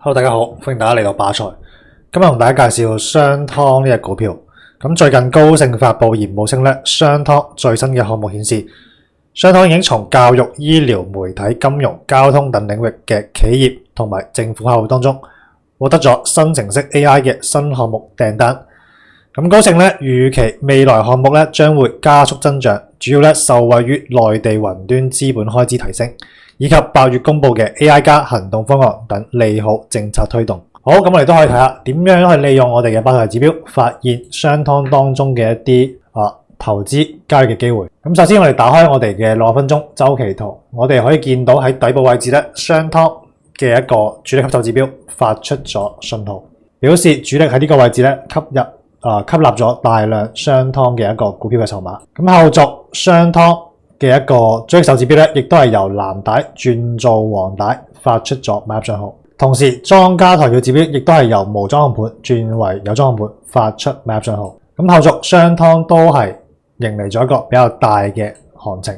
Hello，大家好，歡迎大家嚟到巴塞。今日同大家介紹商湯呢隻股票。咁最近高盛發布業務稱咧，商湯最新嘅項目顯示，商湯已經從教育、醫療、媒體、金融、交通等領域嘅企業同埋政府客戶當中，獲得咗生成式 AI 嘅新項目訂單。咁高盛咧預期未來項目咧將會加速增長，主要咧受惠於內地雲端資本開支提升，以及8月公布嘅 AI 加行動方案等利好政策推動。好，咁我哋都可以睇下點樣去利用我哋嘅巴塞指標，發現商湯當中嘅一啲投資交易嘅機會。咁首先我哋打開我哋嘅60分鐘週期圖，我哋可以見到喺底部位置咧，商湯嘅一個主力吸售指標發出咗信號，表示主力喺呢個位置咧吸納咗大量商湯嘅一個股票嘅籌碼。咁後續商湯嘅一個主力手指標咧，亦都係由藍帶轉做黃帶，發出咗買入信號。同時莊家抬轎指標亦都係由無莊控盤轉為有莊控盤，發出買入信號。咁後續商湯都係迎嚟咗一個比較大嘅行情。